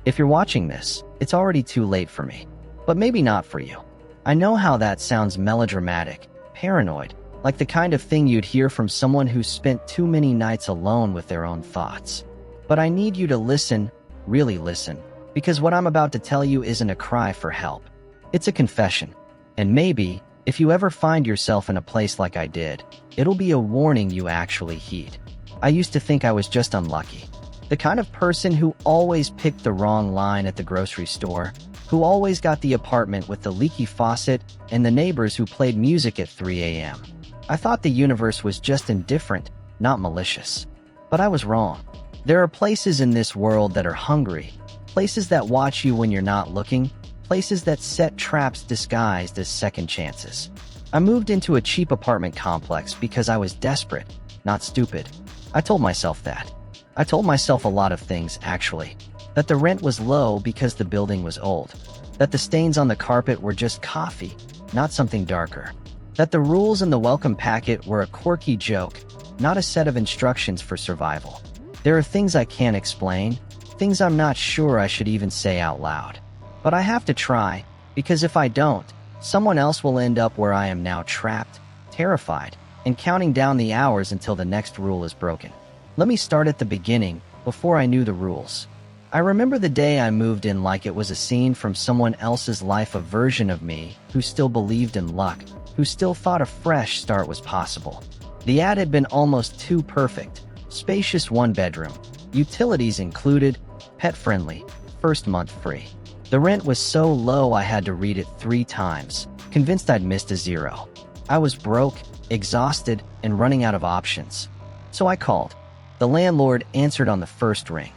If you're watching this, it's already too late for me. But maybe not for you. I know how that sounds melodramatic, paranoid, like the kind of thing you'd hear from someone who's spent too many nights alone with their own thoughts. But I need you to listen, really listen, because what I'm about to tell you isn't a cry for help. It's a confession. And maybe, if you ever find yourself in a place like I did, it'll be a warning you actually heed. I used to think I was just unlucky. The kind of person who always picked the wrong line at the grocery store, who always got the apartment with the leaky faucet and the neighbors who played music at 3 a.m. I thought the universe was just indifferent, not malicious. But I was wrong. There are places in this world that are hungry, places that watch you when you're not looking, places that set traps disguised as second chances. I moved into a cheap apartment complex because I was desperate, not stupid. I told myself that. I told myself a lot of things, actually. That the rent was low because the building was old. That the stains on the carpet were just coffee, not something darker. That the rules in the welcome packet were a quirky joke, not a set of instructions for survival. There are things I can't explain, things I'm not sure I should even say out loud. But I have to try, because if I don't, someone else will end up where I am now, trapped, terrified, and counting down the hours until the next rule is broken. Let me start at the beginning, before I knew the rules. I remember the day I moved in like it was a scene from someone else's life, a version of me who still believed in luck, who still thought a fresh start was possible. The ad had been almost too perfect. Spacious one-bedroom, utilities included, pet-friendly, first month free. The rent was so low I had to read it 3 times, convinced I'd missed a zero. I was broke, exhausted, and running out of options. So I called. The landlord answered on the first ring.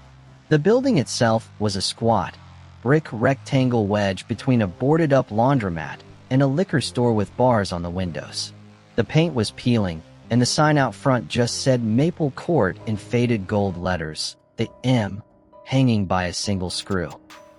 The building itself was a squat, brick rectangle wedge between a boarded-up laundromat and a liquor store with bars on the windows. The paint was peeling, and the sign out front just said Maple Court in faded gold letters, the M hanging by a single screw.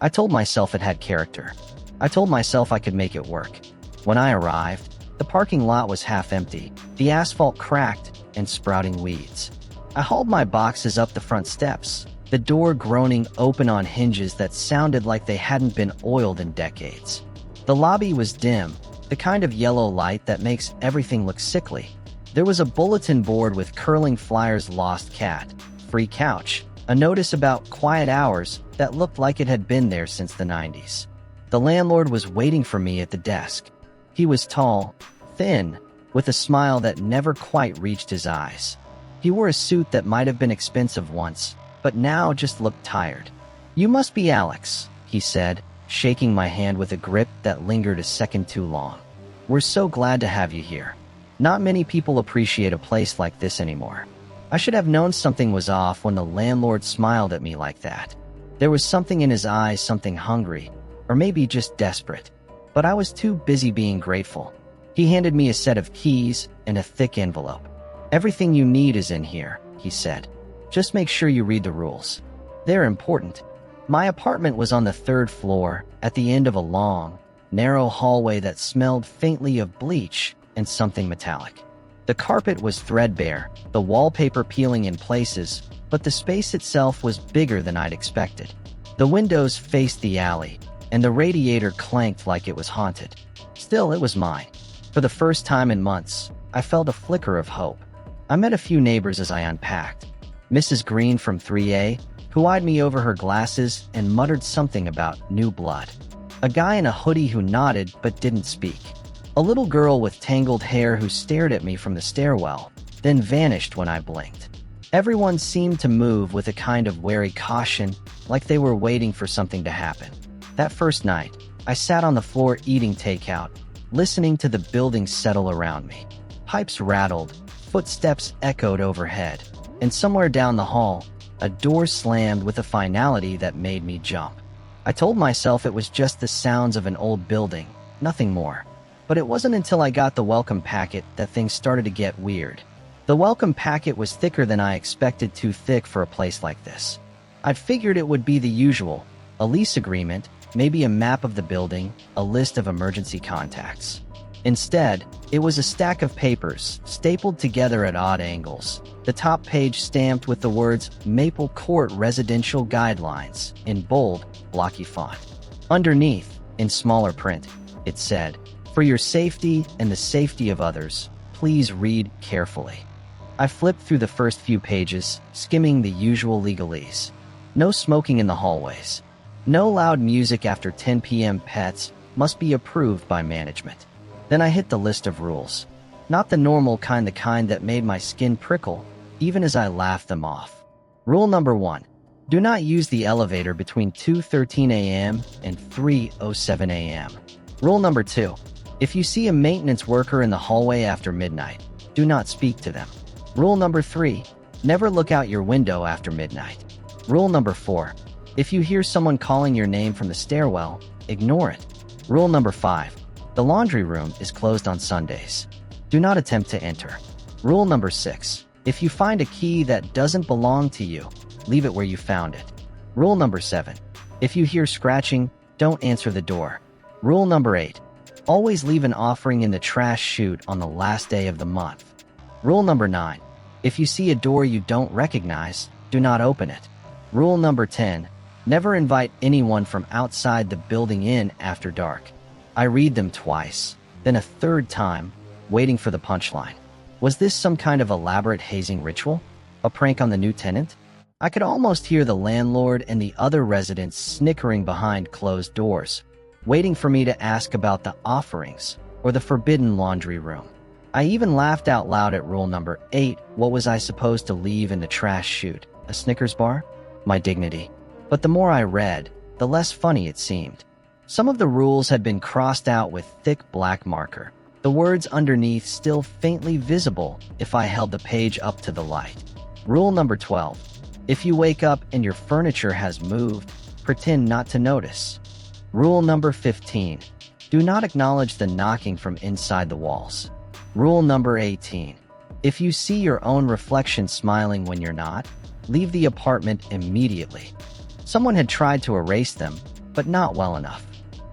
I told myself it had character. I told myself I could make it work. When I arrived, the parking lot was half empty, the asphalt cracked, and sprouting weeds. I hauled my boxes up the front steps, the door groaning open on hinges that sounded like they hadn't been oiled in decades. The lobby was dim, the kind of yellow light that makes everything look sickly. There was a bulletin board with curling flyers: lost cat, free couch, a notice about quiet hours that looked like it had been there since the 90s. The landlord was waiting for me at the desk. He was tall, thin, with a smile that never quite reached his eyes. He wore a suit that might have been expensive once, but now just looked tired. "You must be Alex," he said, shaking my hand with a grip that lingered a second too long. "We're so glad to have you here. Not many people appreciate a place like this anymore." I should have known something was off when the landlord smiled at me like that. There was something in his eyes, something hungry, or maybe just desperate. But I was too busy being grateful. He handed me a set of keys and a thick envelope. "Everything you need is in here," he said. "Just make sure you read the rules. They're important." My apartment was on the 3rd floor, at the end of a long, narrow hallway that smelled faintly of bleach and something metallic. The carpet was threadbare, the wallpaper peeling in places, but the space itself was bigger than I'd expected. The windows faced the alley, and the radiator clanked like it was haunted. Still, it was mine. For the first time in months, I felt a flicker of hope. I met a few neighbors as I unpacked. Mrs. Green from 3A, who eyed me over her glasses and muttered something about new blood. A guy in a hoodie who nodded but didn't speak. A little girl with tangled hair who stared at me from the stairwell, then vanished when I blinked. Everyone seemed to move with a kind of wary caution, like they were waiting for something to happen. That first night, I sat on the floor eating takeout, listening to the building settle around me. Pipes rattled, footsteps echoed overhead, and somewhere down the hall, a door slammed with a finality that made me jump. I told myself it was just the sounds of an old building, nothing more. But it wasn't until I got the welcome packet that things started to get weird. The welcome packet was thicker than I expected, too thick for a place like this. I'd figured it would be the usual, a lease agreement, maybe a map of the building, a list of emergency contacts. Instead, it was a stack of papers, stapled together at odd angles, the top page stamped with the words Maple Court Residential Guidelines, in bold, blocky font. Underneath, in smaller print, it said, "For your safety and the safety of others, please read carefully." I flipped through the first few pages, skimming the usual legalese. No smoking in the hallways. No loud music after 10 p.m. Pets must be approved by management. Then I hit the list of rules. Not the normal kind, the kind that made my skin prickle, even as I laughed them off. Rule number 1. Do not use the elevator between 2:13 a.m. and 3:07 a.m. Rule number 2. If you see a maintenance worker in the hallway after midnight, do not speak to them. Rule number 3. Never look out your window after midnight. Rule number 4. If you hear someone calling your name from the stairwell, ignore it. Rule number 5. The laundry room is closed on Sundays. Do not attempt to enter. Rule number 6. If you find a key that doesn't belong to you, leave it where you found it. Rule number 7. If you hear scratching, don't answer the door. Rule number 8. Always leave an offering in the trash chute on the last day of the month. Rule number 9. If you see a door you don't recognize, do not open it. Rule number 10. Never invite anyone from outside the building in after dark. I read them twice, then a third time, waiting for the punchline. Was this some kind of elaborate hazing ritual? A prank on the new tenant? I could almost hear the landlord and the other residents snickering behind closed doors, waiting for me to ask about the offerings or the forbidden laundry room. I even laughed out loud at rule number 8. What was I supposed to leave in the trash chute? A Snickers bar? My dignity. But the more I read, the less funny it seemed. Some of the rules had been crossed out with thick black marker, the words underneath still faintly visible if I held the page up to the light. Rule number 12. If you wake up and your furniture has moved, pretend not to notice. Rule number 15. Do not acknowledge the knocking from inside the walls. Rule number 18. If you see your own reflection smiling when you're not, leave the apartment immediately. Someone had tried to erase them, but not well enough.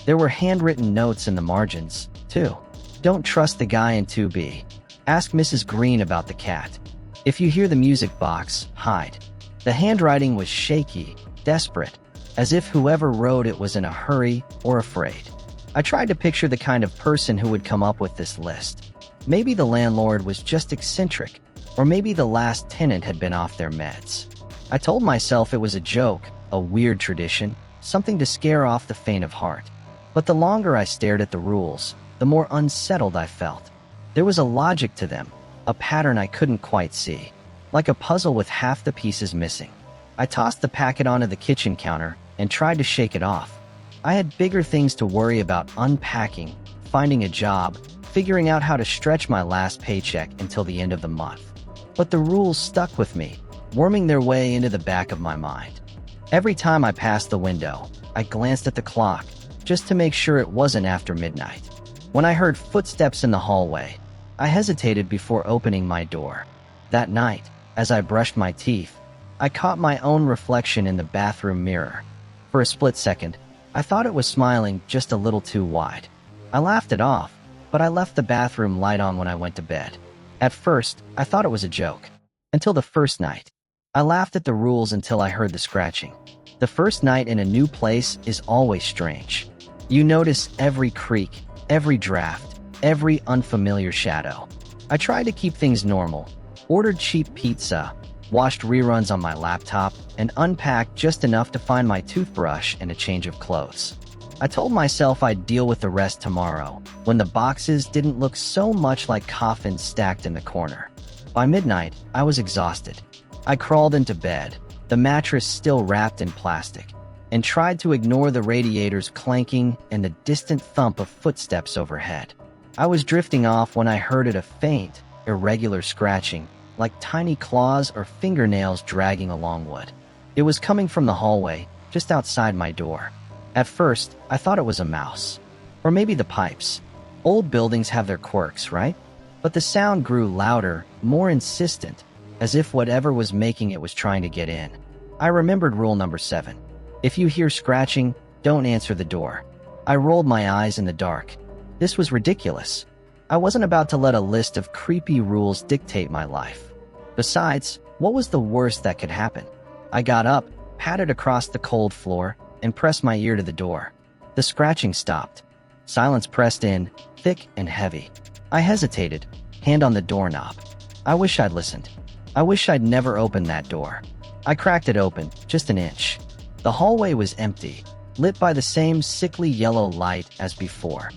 There were handwritten notes in the margins, too. Don't trust the guy in 2B. Ask Mrs. Green about the cat. If you hear the music box, hide. The handwriting was shaky, desperate, as if whoever wrote it was in a hurry or afraid. I tried to picture the kind of person who would come up with this list. Maybe the landlord was just eccentric, or maybe the last tenant had been off their meds. I told myself it was a joke, a weird tradition, something to scare off the faint of heart. But the longer I stared at the rules, the more unsettled I felt. There was a logic to them, a pattern I couldn't quite see, like a puzzle with half the pieces missing. I tossed the packet onto the kitchen counter and tried to shake it off. I had bigger things to worry about: unpacking, finding a job, figuring out how to stretch my last paycheck until the end of the month. But the rules stuck with me, worming their way into the back of my mind. Every time I passed the window, I glanced at the clock, just to make sure it wasn't after midnight. When I heard footsteps in the hallway, I hesitated before opening my door. That night, as I brushed my teeth, I caught my own reflection in the bathroom mirror. For a split second, I thought it was smiling just a little too wide. I laughed it off, but I left the bathroom light on when I went to bed. At first, I thought it was a joke. Until the first night. I laughed at the rules until I heard the scratching. The first night in a new place is always strange. You notice every creak, every draft, every unfamiliar shadow. I tried to keep things normal, ordered cheap pizza, watched reruns on my laptop, and unpacked just enough to find my toothbrush and a change of clothes. I told myself I'd deal with the rest tomorrow, when the boxes didn't look so much like coffins stacked in the corner. By midnight, I was exhausted. I crawled into bed, the mattress still wrapped in plastic, and tried to ignore the radiators clanking and the distant thump of footsteps overhead. I was drifting off when I heard a faint, irregular scratching, like tiny claws or fingernails dragging along wood. It was coming from the hallway, just outside my door. At first, I thought it was a mouse. Or maybe the pipes. Old buildings have their quirks, right? But the sound grew louder, more insistent, as if whatever was making it was trying to get in. I remembered rule number 7. If you hear scratching, don't answer the door. I rolled my eyes in the dark. This was ridiculous. I wasn't about to let a list of creepy rules dictate my life. Besides, what was the worst that could happen? I got up, padded across the cold floor, and pressed my ear to the door. The scratching stopped. Silence pressed in, thick and heavy. I hesitated, hand on the doorknob. I wish I'd listened. I wish I'd never opened that door. I cracked it open, just an inch. The hallway was empty, lit by the same sickly yellow light as before.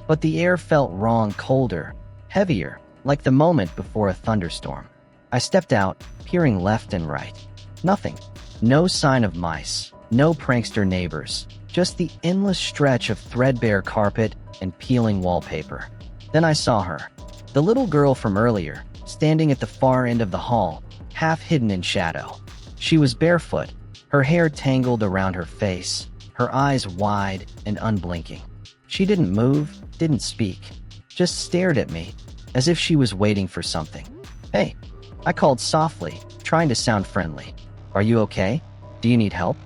But the air felt wrong, colder, heavier, like the moment before a thunderstorm. I stepped out, peering left and right. Nothing. No sign of mice, no prankster neighbors, just the endless stretch of threadbare carpet and peeling wallpaper. Then I saw her, the little girl from earlier, standing at the far end of the hall, half hidden in shadow. She was barefoot, her hair tangled around her face, her eyes wide and unblinking. She didn't move, didn't speak, just stared at me, as if she was waiting for something. "Hey," I called softly, trying to sound friendly. "Are you okay? Do you need help?"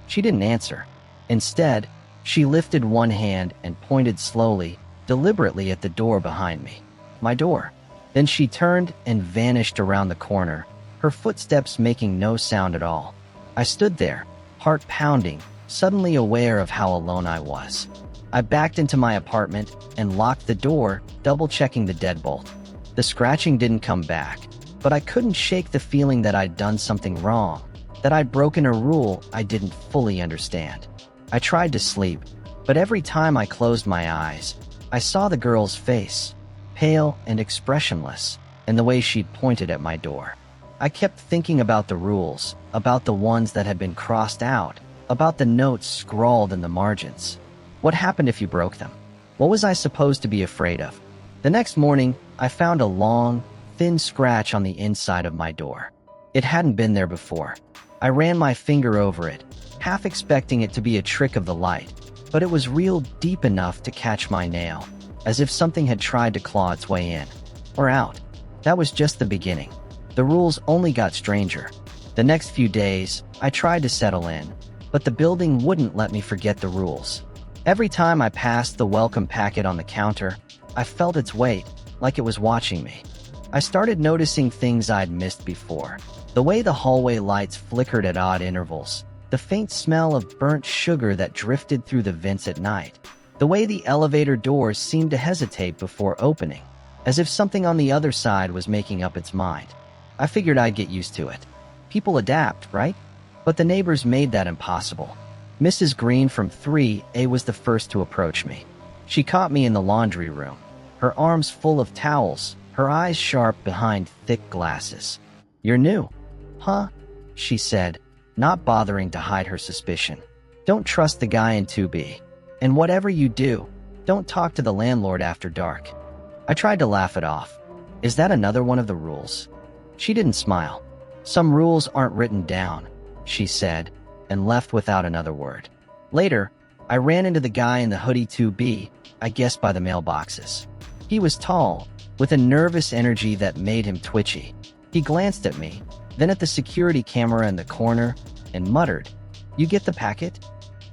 She didn't answer. Instead, she lifted one hand and pointed slowly, deliberately at the door behind me. My door. Then she turned and vanished around the corner, her footsteps making no sound at all. I stood there, heart pounding, suddenly aware of how alone I was. I backed into my apartment and locked the door, double-checking the deadbolt. The scratching didn't come back, but I couldn't shake the feeling that I'd done something wrong, that I'd broken a rule I didn't fully understand. I tried to sleep, but every time I closed my eyes, I saw the girl's face, pale and expressionless, and the way she'd pointed at my door. I kept thinking about the rules, about the ones that had been crossed out, about the notes scrawled in the margins. What happened if you broke them? What was I supposed to be afraid of? The next morning, I found a long, thin scratch on the inside of my door. It hadn't been there before. I ran my finger over it, half expecting it to be a trick of the light, but it was real deep enough to catch my nail, as if something had tried to claw its way in. Or out. That was just the beginning. The rules only got stranger. The next few days, I tried to settle in, but the building wouldn't let me forget the rules. Every time I passed the welcome packet on the counter, I felt its weight, like it was watching me. I started noticing things I'd missed before. The way the hallway lights flickered at odd intervals, the faint smell of burnt sugar that drifted through the vents at night, the way the elevator doors seemed to hesitate before opening, as if something on the other side was making up its mind. I figured I'd get used to it. People adapt, right? But the neighbors made that impossible. Mrs. Green from 3A was the first to approach me. She caught me in the laundry room, her arms full of towels, her eyes sharp behind thick glasses. "You're new, huh?" she said, not bothering to hide her suspicion. "Don't trust the guy in 2B. And whatever you do, don't talk to the landlord after dark." I tried to laugh it off. "Is that another one of the rules?" She didn't smile. "Some rules aren't written down," she said, and left without another word. Later, I ran into the guy in the hoodie 2B, I guess by the mailboxes. He was tall, with a nervous energy that made him twitchy. He glanced at me, then at the security camera in the corner, and muttered, "You get the packet?"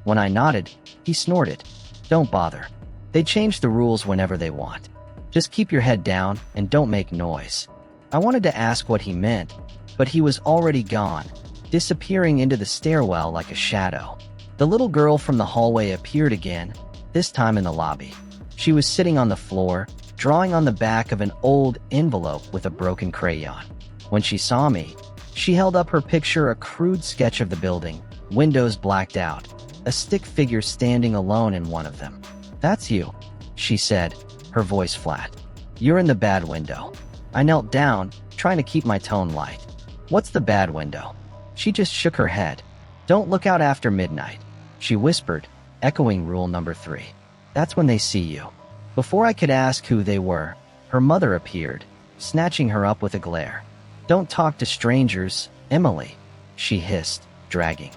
When I nodded, he snorted, "Don't bother. They change the rules whenever they want. Just keep your head down and don't make noise." I wanted to ask what he meant, but he was already gone, disappearing into the stairwell like a shadow. The little girl from the hallway appeared again, this time in the lobby. She was sitting on the floor, drawing on the back of an old envelope with a broken crayon. When she saw me, she held up her picture, a crude sketch of the building, windows blacked out, a stick figure standing alone in one of them. "That's you," she said, her voice flat. "You're in the bad window." I knelt down, trying to keep my tone light. "What's the bad window?" She just shook her head. "Don't look out after midnight," she whispered, echoing rule number 3. "That's when they see you." Before I could ask who they were, her mother appeared, snatching her up with a glare. "Don't talk to strangers, Emily," she hissed, dragging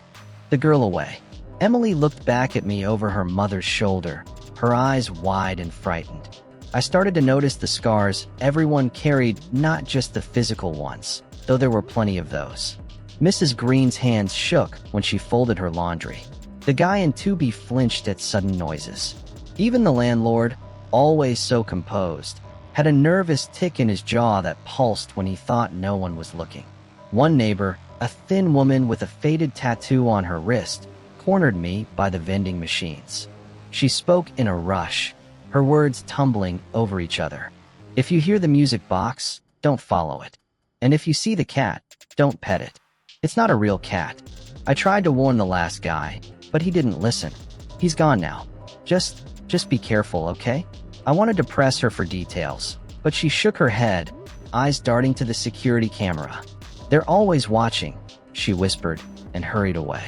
the girl away. Emily looked back at me over her mother's shoulder, her eyes wide and frightened. I started to notice the scars everyone carried, not just the physical ones, though there were plenty of those. Mrs. Green's hands shook when she folded her laundry. The guy in 2B flinched at sudden noises. Even the landlord, always so composed, had a nervous tick in his jaw that pulsed when he thought no one was looking. One neighbor, a thin woman with a faded tattoo on her wrist, cornered me by the vending machines. She spoke in a rush, her words tumbling over each other. If you hear the music box, don't follow it. And if you see the cat, don't pet it. It's not a real cat. I tried to warn the last guy, but he didn't listen. He's gone now. Just be careful, okay? I wanted to press her for details, but she shook her head, eyes darting to the security camera. They're always watching, she whispered and hurried away.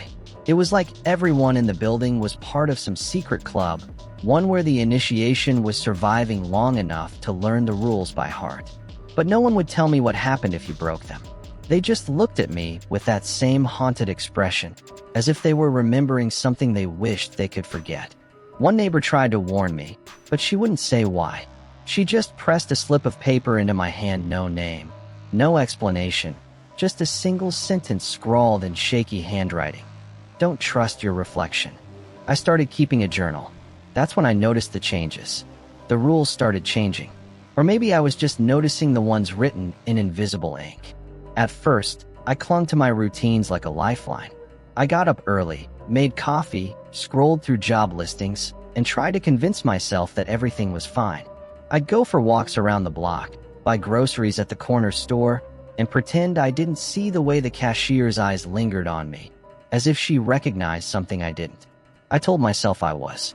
It was like everyone in the building was part of some secret club, one where the initiation was surviving long enough to learn the rules by heart. But no one would tell me what happened if you broke them. They just looked at me with that same haunted expression, as if they were remembering something they wished they could forget. One neighbor tried to warn me, but she wouldn't say why. She just pressed a slip of paper into my hand, no name, no explanation, just a single sentence scrawled in shaky handwriting. Don't trust your reflection. I started keeping a journal. That's when I noticed the changes. The rules started changing. Or maybe I was just noticing the ones written in invisible ink. At first, I clung to my routines like a lifeline. I got up early, made coffee, scrolled through job listings, and tried to convince myself that everything was fine. I'd go for walks around the block, buy groceries at the corner store, and pretend I didn't see the way the cashier's eyes lingered on me, as if she recognized something I didn't. I told myself I was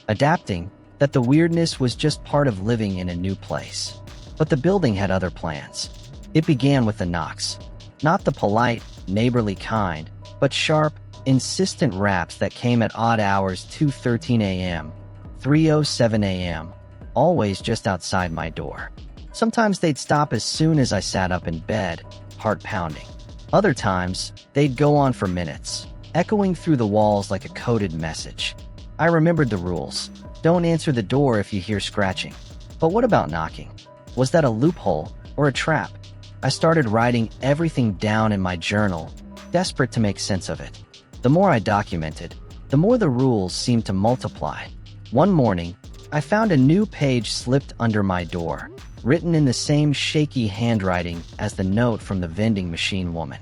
adapting, that the weirdness was just part of living in a new place. But the building had other plans. It began with the knocks. Not the polite, neighborly kind, but sharp, insistent raps that came at odd hours, 2:13 a.m., 3:07 a.m., always just outside my door. Sometimes they'd stop as soon as I sat up in bed, heart pounding. Other times, they'd go on for minutes, echoing through the walls like a coded message. I remembered the rules. Don't answer the door if you hear scratching. But what about knocking? Was that a loophole or a trap? I started writing everything down in my journal, desperate to make sense of it. The more I documented, the more the rules seemed to multiply. One morning, I found a new page slipped under my door, written in the same shaky handwriting as the note from the vending machine woman.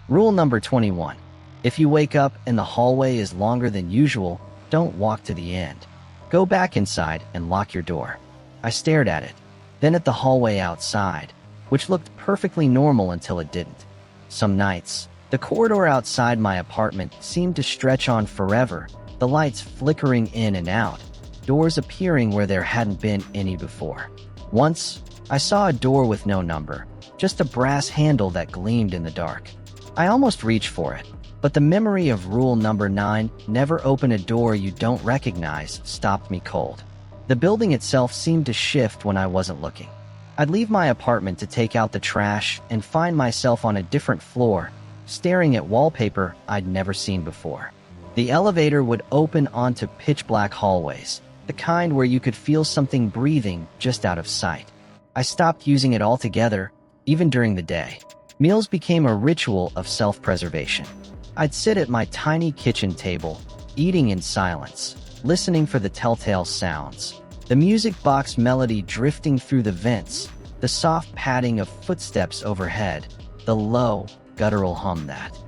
Rule number 21. If you wake up and the hallway is longer than usual, don't walk to the end. Go back inside and lock your door. I stared at it, then at the hallway outside, which looked perfectly normal until it didn't. Some nights, the corridor outside my apartment seemed to stretch on forever, the lights flickering in and out, doors appearing where there hadn't been any before. Once, I saw a door with no number, just a brass handle that gleamed in the dark. I almost reached for it, but the memory of rule number 9, never open a door you don't recognize, stopped me cold. The building itself seemed to shift when I wasn't looking. I'd leave my apartment to take out the trash and find myself on a different floor, staring at wallpaper I'd never seen before. The elevator would open onto pitch-black hallways, the kind where you could feel something breathing just out of sight. I stopped using it altogether, even during the day. Meals became a ritual of self-preservation. I'd sit at my tiny kitchen table, eating in silence, listening for the telltale sounds. The music box melody drifting through the vents, the soft padding of footsteps overhead, the low, guttural hum that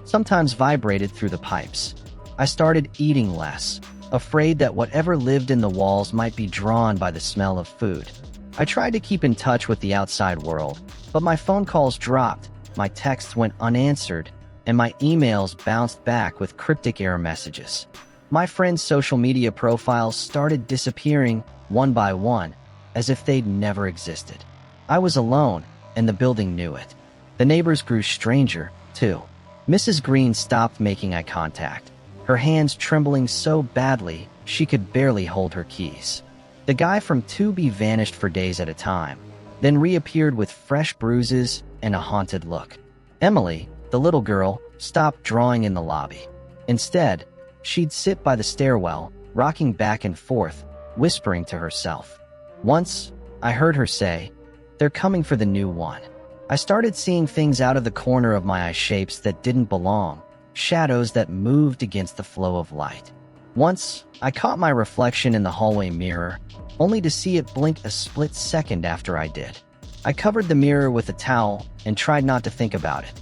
sometimes vibrated through the pipes. I started eating less, afraid that whatever lived in the walls might be drawn by the smell of food. I tried to keep in touch with the outside world, but my phone calls dropped, my texts went unanswered, and my emails bounced back with cryptic error messages. My friends' social media profiles started disappearing one by one, as if they'd never existed. I was alone, and the building knew it. The neighbors grew stranger, too. Mrs. Green stopped making eye contact, her hands trembling so badly she could barely hold her keys. The guy from 2B vanished for days at a time, then reappeared with fresh bruises and a haunted look. Emily, the little girl, stopped drawing in the lobby. Instead, she'd sit by the stairwell, rocking back and forth, whispering to herself. Once, I heard her say, "They're coming for the new one." I started seeing things out of the corner of my eye, shapes that didn't belong, shadows that moved against the flow of light. Once, I caught my reflection in the hallway mirror, only to see it blink a split second after I did. I covered the mirror with a towel and tried not to think about it.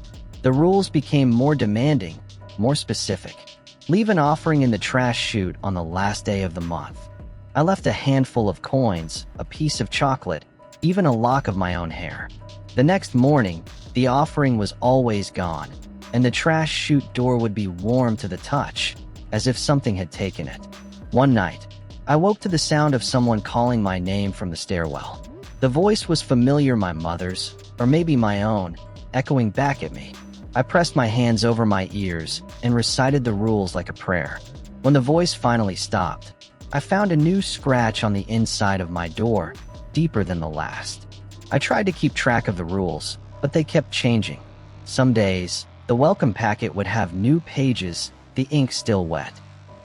The rules became more demanding, more specific. Leave an offering in the trash chute on the last day of the month. I left a handful of coins, a piece of chocolate, even a lock of my own hair. The next morning, the offering was always gone, and the trash chute door would be warm to the touch, as if something had taken it. One night, I woke to the sound of someone calling my name from the stairwell. The voice was familiar, my mother's, or maybe my own, echoing back at me. I pressed my hands over my ears and recited the rules like a prayer. When the voice finally stopped, I found a new scratch on the inside of my door, deeper than the last. I tried to keep track of the rules, but they kept changing. Some days, the welcome packet would have new pages, the ink still wet.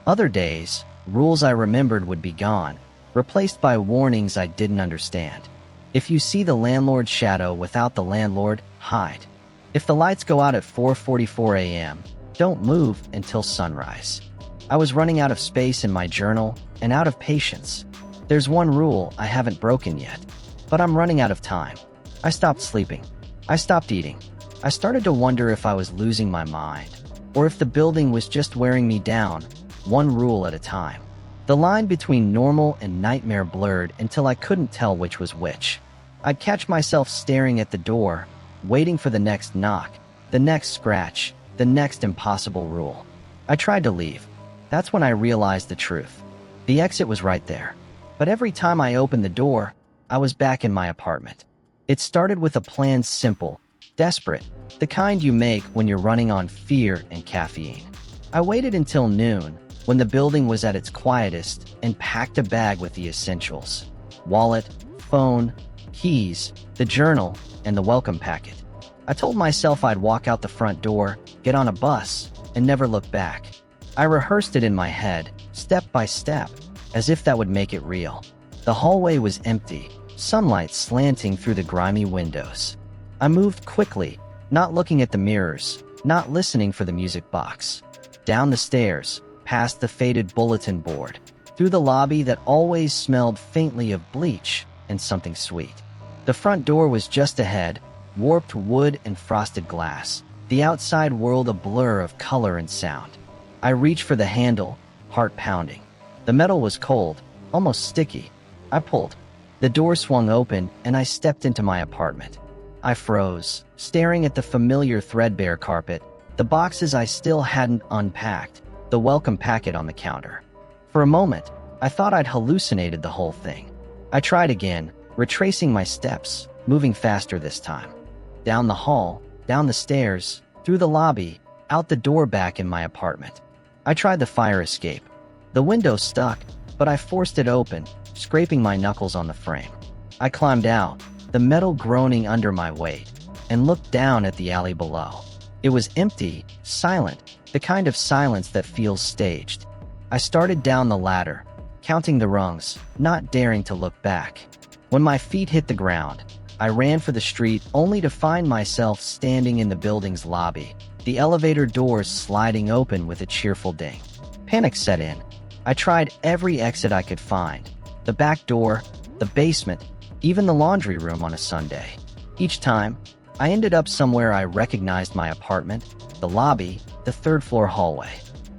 Other days, rules I remembered would be gone, replaced by warnings I didn't understand. If you see the landlord's shadow without the landlord, hide. If the lights go out at 4:44 a.m., don't move until sunrise. I was running out of space in my journal and out of patience. There's one rule I haven't broken yet, but I'm running out of time. I stopped sleeping. I stopped eating. I started to wonder if I was losing my mind, or if the building was just wearing me down, one rule at a time. The line between normal and nightmare blurred until I couldn't tell which was which. I'd catch myself staring at the door, waiting for the next knock, the next scratch, the next impossible rule. I tried to leave. That's when I realized the truth. The exit was right there. But every time I opened the door, I was back in my apartment. It started with a plan, simple, desperate, the kind you make when you're running on fear and caffeine. I waited until noon, when the building was at its quietest, and packed a bag with the essentials: wallet, phone, keys, the journal, and the welcome packet. I told myself I'd walk out the front door, get on a bus, and never look back. I rehearsed it in my head, step by step, as if that would make it real. The hallway was empty, sunlight slanting through the grimy windows. I moved quickly, not looking at the mirrors, not listening for the music box. Down the stairs, past the faded bulletin board, through the lobby that always smelled faintly of bleach and something sweet. The front door was just ahead, warped wood and frosted glass, the outside world a blur of color and sound. I reached for the handle, heart pounding. The metal was cold, almost sticky. I pulled. The door swung open, and I stepped into my apartment. I froze, staring at the familiar threadbare carpet, the boxes I still hadn't unpacked, the welcome packet on the counter. For a moment, I thought I'd hallucinated the whole thing. I tried again, retracing my steps, moving faster this time. Down the hall, down the stairs, through the lobby, out the door back in my apartment. I tried the fire escape. The window stuck, but I forced it open, scraping my knuckles on the frame. I climbed out, the metal groaning under my weight, and looked down at the alley below. It was empty, silent, the kind of silence that feels staged. I started down the ladder, counting the rungs, not daring to look back. When my feet hit the ground, I ran for the street only to find myself standing in the building's lobby, the elevator doors sliding open with a cheerful ding. Panic set in. I tried every exit I could find, the back door, the basement, even the laundry room on a Sunday. Each time, I ended up somewhere I recognized: my apartment, the lobby, the third-floor hallway.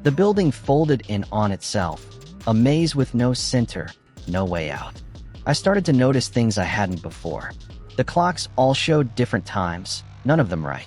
The building folded in on itself, a maze with no center, no way out. I started to notice things I hadn't before. The clocks all showed different times, none of them right.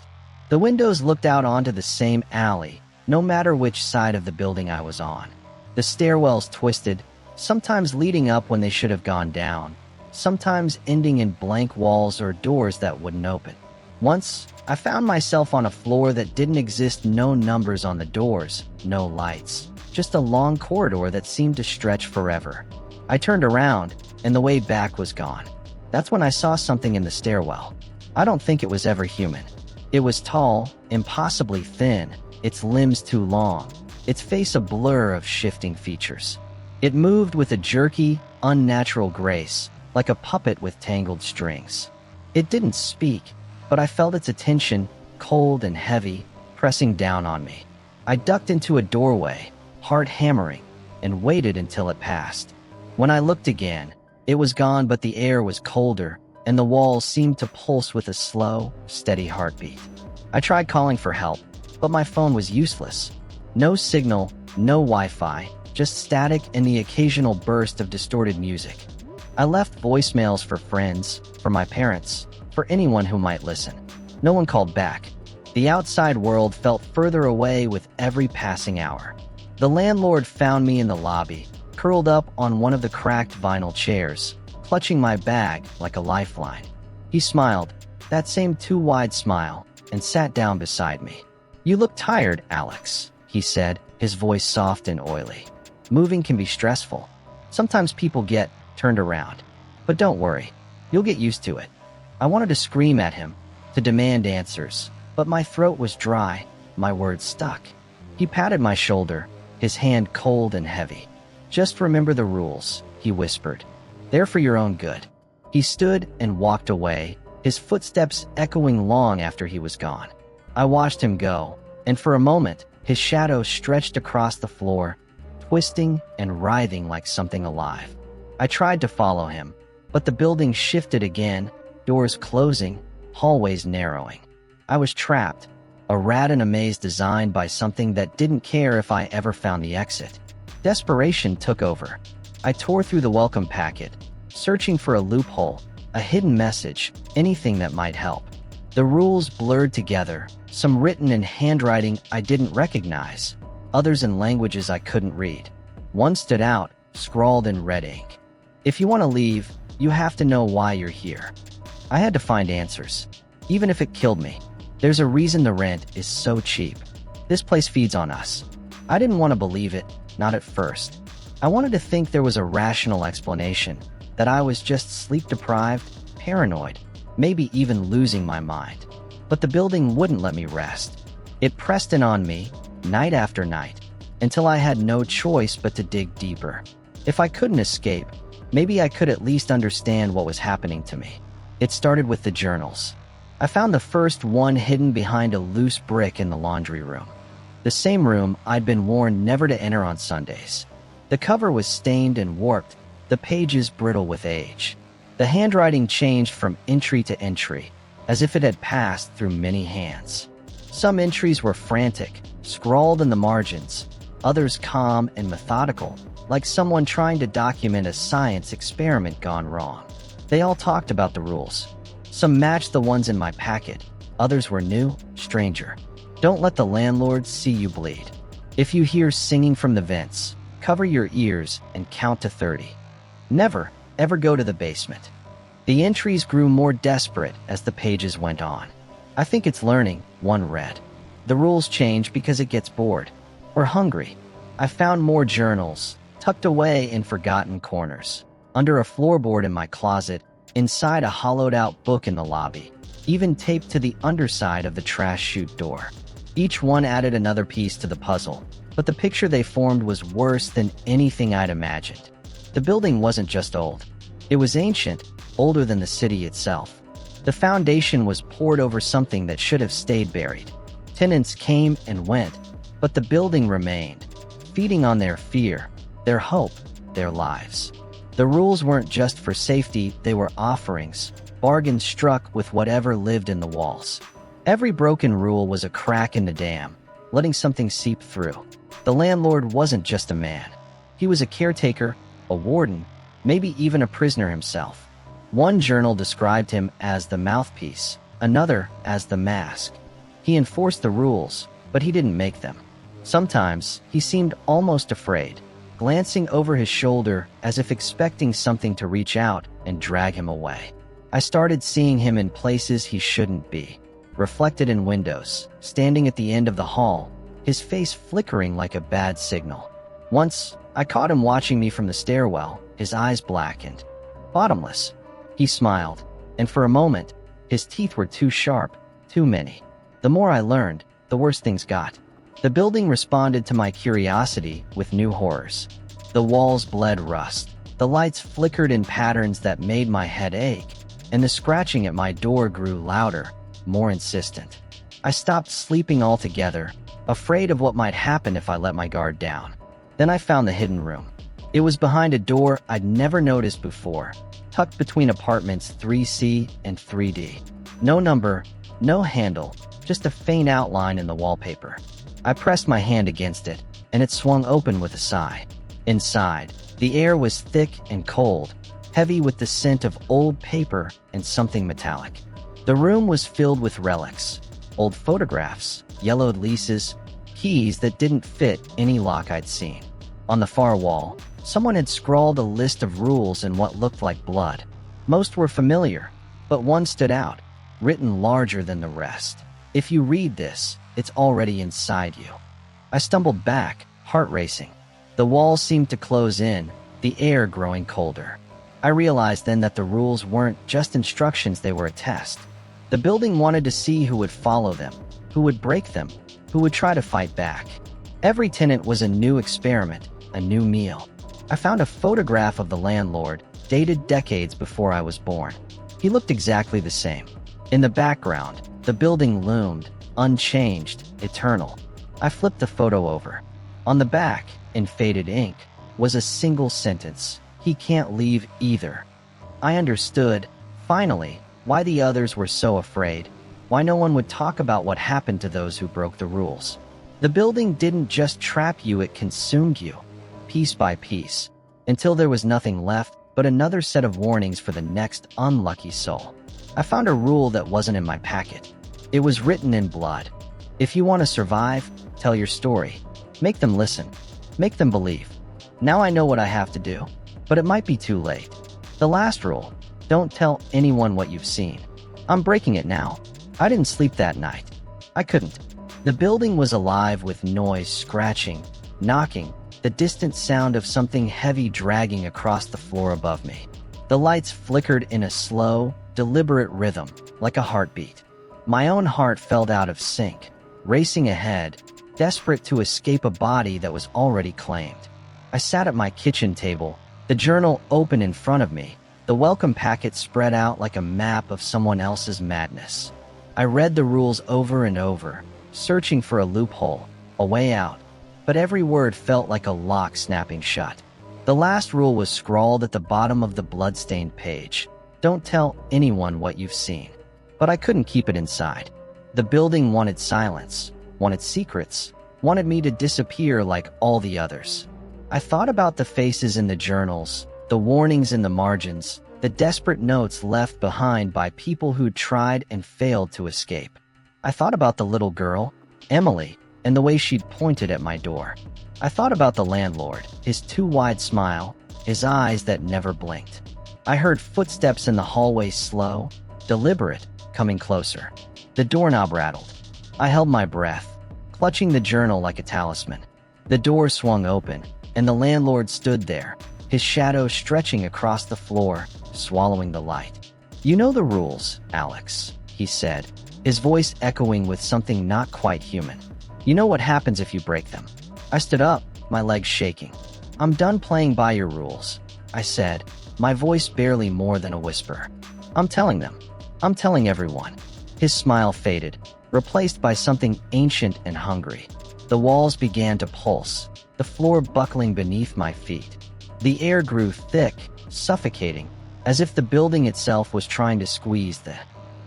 The windows looked out onto the same alley, no matter which side of the building I was on. The stairwells twisted, sometimes leading up when they should have gone down, sometimes ending in blank walls or doors that wouldn't open. Once, I found myself on a floor that didn't exist: no numbers on the doors, no lights, just a long corridor that seemed to stretch forever. I turned around, and the way back was gone. That's when I saw something in the stairwell. I don't think it was ever human. It was tall, impossibly thin, its limbs too long, its face a blur of shifting features. It moved with a jerky, unnatural grace, like a puppet with tangled strings. It didn't speak, but I felt its attention, cold and heavy, pressing down on me. I ducked into a doorway, heart hammering, and waited until it passed. When I looked again, it was gone, but the air was colder, and the walls seemed to pulse with a slow, steady heartbeat. I tried calling for help, but my phone was useless. No signal, No Wi-Fi, just static and the occasional burst of distorted music. I left voicemails for friends, for my parents, for anyone who might listen. No one called back. The outside world felt further away with every passing hour. The landlord found me in the lobby, curled up on one of the cracked vinyl chairs, clutching my bag like a lifeline. He smiled, that same too wide smile, and sat down beside me. "You look tired, Alex," he said, his voice soft and oily. "Moving can be stressful. Sometimes people get turned around. But don't worry, you'll get used to it." I wanted to scream at him, to demand answers, but my throat was dry, my words stuck. He patted my shoulder, his hand cold and heavy. "Just remember the rules," he whispered. "They're for your own good." He stood and walked away, his footsteps echoing long after he was gone. I watched him go, and for a moment, his shadow stretched across the floor, twisting and writhing like something alive. I tried to follow him, but the building shifted again, doors closing, hallways narrowing. I was trapped, a rat in a maze designed by something that didn't care if I ever found the exit. Desperation took over. I tore through the welcome packet, searching for a loophole, a hidden message, anything that might help. The rules blurred together, some written in handwriting I didn't recognize, others in languages I couldn't read. One stood out, scrawled in red ink. "If you want to leave, you have to know why you're here." I had to find answers, even if it killed me. There's a reason the rent is so cheap. This place feeds on us. I didn't want to believe it, not at first. I wanted to think there was a rational explanation, that I was just sleep-deprived, paranoid, maybe even losing my mind. But the building wouldn't let me rest. It pressed in on me, night after night, until I had no choice but to dig deeper. If I couldn't escape, maybe I could at least understand what was happening to me. It started with the journals. I found the first one hidden behind a loose brick in the laundry room. The same room I'd been warned never to enter on Sundays. The cover was stained and warped, the pages brittle with age. The handwriting changed from entry to entry, as if it had passed through many hands. Some entries were frantic, scrawled in the margins, others calm and methodical, like someone trying to document a science experiment gone wrong. They all talked about the rules. Some matched the ones in my packet, others were new, stranger. "Don't let the landlord see you bleed. If you hear singing from the vents, cover your ears and count to 30. Never, ever go to the basement." The entries grew more desperate as the pages went on. "I think it's learning," one read. "The rules change because it gets bored. Or hungry." I found more journals, tucked away in forgotten corners, under a floorboard in my closet, inside a hollowed-out book in the lobby, even taped to the underside of the trash chute door. Each one added another piece to the puzzle, but the picture they formed was worse than anything I'd imagined. The building wasn't just old. It was ancient, older than the city itself. The foundation was poured over something that should have stayed buried. Tenants came and went, but the building remained, feeding on their fear, their hope, their lives. The rules weren't just for safety, they were offerings, bargains struck with whatever lived in the walls. Every broken rule was a crack in the dam, letting something seep through. The landlord wasn't just a man. He was a caretaker, a warden, maybe even a prisoner himself. One journal described him as the mouthpiece, another as the mask. He enforced the rules, but he didn't make them. Sometimes, he seemed almost afraid, glancing over his shoulder as if expecting something to reach out and drag him away. I started seeing him in places he shouldn't be, reflected in windows, standing at the end of the hall, his face flickering like a bad signal. Once, I caught him watching me from the stairwell, his eyes blackened. Bottomless. He smiled, and for a moment, his teeth were too sharp, too many. The more I learned, the worse things got. The building responded to my curiosity with new horrors. The walls bled rust, the lights flickered in patterns that made my head ache, and the scratching at my door grew louder, more insistent. I stopped sleeping altogether, afraid of what might happen if I let my guard down. Then I found the hidden room. It was behind a door I'd never noticed before, tucked between apartments 3C and 3D. No number, no handle, just a faint outline in the wallpaper. I pressed my hand against it, and it swung open with a sigh. Inside, the air was thick and cold, heavy with the scent of old paper and something metallic. The room was filled with relics, old photographs, yellowed leases, keys that didn't fit any lock I'd seen. On the far wall, someone had scrawled a list of rules in what looked like blood. Most were familiar, but one stood out, written larger than the rest. If you read this, it's already inside you. I stumbled back, heart racing. The walls seemed to close in, the air growing colder. I realized then that the rules weren't just instructions, they were a test. The building wanted to see who would follow them, who would break them, who would try to fight back. Every tenant was a new experiment, a new meal. I found a photograph of the landlord, dated decades before I was born. He looked exactly the same. In the background, the building loomed, unchanged, eternal. I flipped the photo over. On the back, in faded ink, was a single sentence: "He can't leave either." I understood, finally, why the others were so afraid, why no one would talk about what happened to those who broke the rules. The building didn't just trap you, it consumed you, piece by piece, until there was nothing left but another set of warnings for the next unlucky soul. I found a rule that wasn't in my packet. It was written in blood. If you want to survive, tell your story. Make them listen. Make them believe. Now I know what I have to do, but it might be too late. The last rule: don't tell anyone what you've seen. I'm breaking it now. I didn't sleep that night. I couldn't. The building was alive with noise, scratching, knocking, the distant sound of something heavy dragging across the floor above me. The lights flickered in a slow, deliberate rhythm, like a heartbeat. My own heart felt out of sync, racing ahead, desperate to escape a body that was already claimed. I sat at my kitchen table, the journal open in front of me, the welcome packet spread out like a map of someone else's madness. I read the rules over and over, searching for a loophole, a way out, but every word felt like a lock snapping shut. The last rule was scrawled at the bottom of the blood-stained page: don't tell anyone what you've seen. But I couldn't keep it inside. The building wanted silence, wanted secrets, wanted me to disappear like all the others. I thought about the faces in the journals, the warnings in the margins, the desperate notes left behind by people who'd tried and failed to escape. I thought about the little girl, Emily, and the way she'd pointed at my door. I thought about the landlord, his too wide smile, his eyes that never blinked. I heard footsteps in the hallway, slow, deliberate, coming closer. The doorknob rattled. I held my breath, clutching the journal like a talisman. The door swung open, and the landlord stood there, his shadow stretching across the floor, swallowing the light. "You know the rules, Alex," he said, his voice echoing with something not quite human. "You know what happens if you break them." I stood up, my legs shaking. "I'm done playing by your rules," I said, my voice barely more than a whisper. "I'm telling them. I'm telling everyone." His smile faded, replaced by something ancient and hungry. The walls began to pulse, the floor buckling beneath my feet. The air grew thick, suffocating, as if the building itself was trying to squeeze the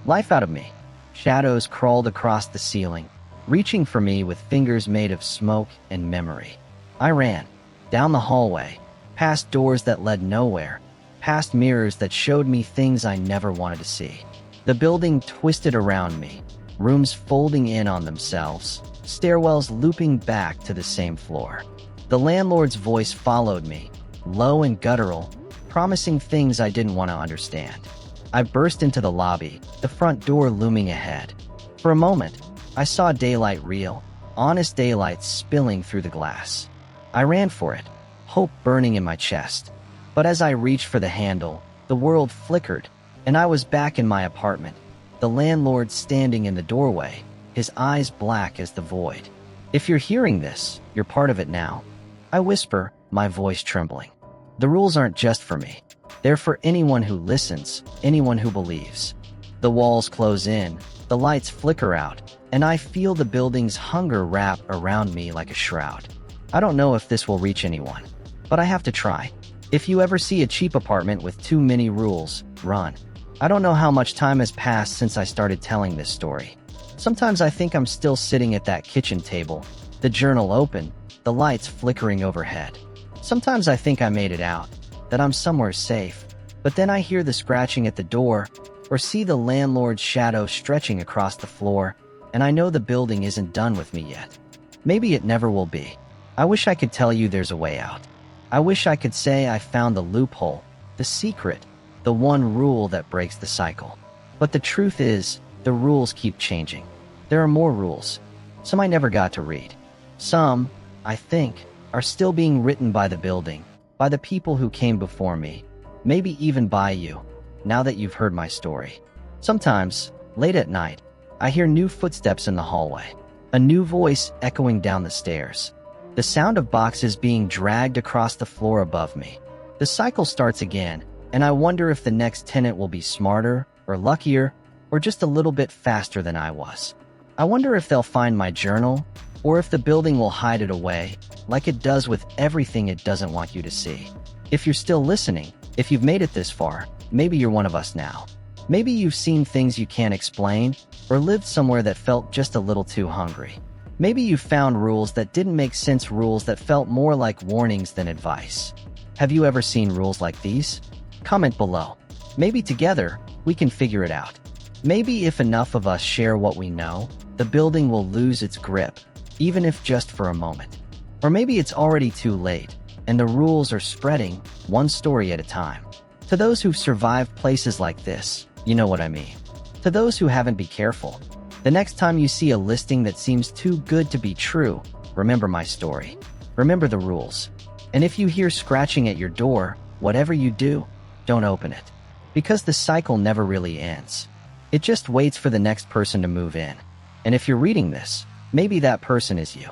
life out of me. Shadows crawled across the ceiling, reaching for me with fingers made of smoke and memory. I ran, down the hallway, past doors that led nowhere, past mirrors that showed me things I never wanted to see. The building twisted around me, rooms folding in on themselves, stairwells looping back to the same floor. The landlord's voice followed me, low and guttural, promising things I didn't want to understand. I burst into the lobby, the front door looming ahead. For a moment, I saw daylight, real, honest daylight spilling through the glass. I ran for it, hope burning in my chest. But as I reached for the handle, the world flickered, and I was back in my apartment, the landlord standing in the doorway, his eyes black as the void. "If you're hearing this, you're part of it now," I whisper, my voice trembling. "The rules aren't just for me. They're for anyone who listens, anyone who believes." The walls close in, the lights flicker out, and I feel the building's hunger wrap around me like a shroud. I don't know if this will reach anyone, but I have to try. If you ever see a cheap apartment with too many rules, run. I don't know how much time has passed since I started telling this story. Sometimes I think I'm still sitting at that kitchen table, the journal open, the lights flickering overhead. Sometimes I think I made it out, that I'm somewhere safe, but then I hear the scratching at the door or see the landlord's shadow stretching across the floor, and I know the building isn't done with me yet. Maybe it never will be. I wish I could tell you there's a way out. I wish I could say I found the loophole, the secret, the one rule that breaks the cycle. But the truth is, the rules keep changing. There are more rules. Some I never got to read. Some, I think, are still being written by the building, by the people who came before me, maybe even by you, now that you've heard my story. Sometimes, late at night, I hear new footsteps in the hallway, a new voice echoing down the stairs, the sound of boxes being dragged across the floor above me. The cycle starts again, and I wonder if the next tenant will be smarter or luckier or just a little bit faster than I was. I wonder if they'll find my journal or if the building will hide it away, like it does with everything it doesn't want you to see. If you're still listening, if you've made it this far, maybe you're one of us now. Maybe you've seen things you can't explain or lived somewhere that felt just a little too hungry. Maybe you found rules that didn't make sense, rules that felt more like warnings than advice. Have you ever seen rules like these? Comment below. Maybe together, we can figure it out. Maybe if enough of us share what we know, the building will lose its grip, even if just for a moment. Or maybe it's already too late, and the rules are spreading, one story at a time. To those who've survived places like this, you know what I mean. To those who haven't, be careful. The next time you see a listing that seems too good to be true, remember my story. Remember the rules. And if you hear scratching at your door, whatever you do, don't open it. Because the cycle never really ends. It just waits for the next person to move in. And if you're reading this, maybe that person is you.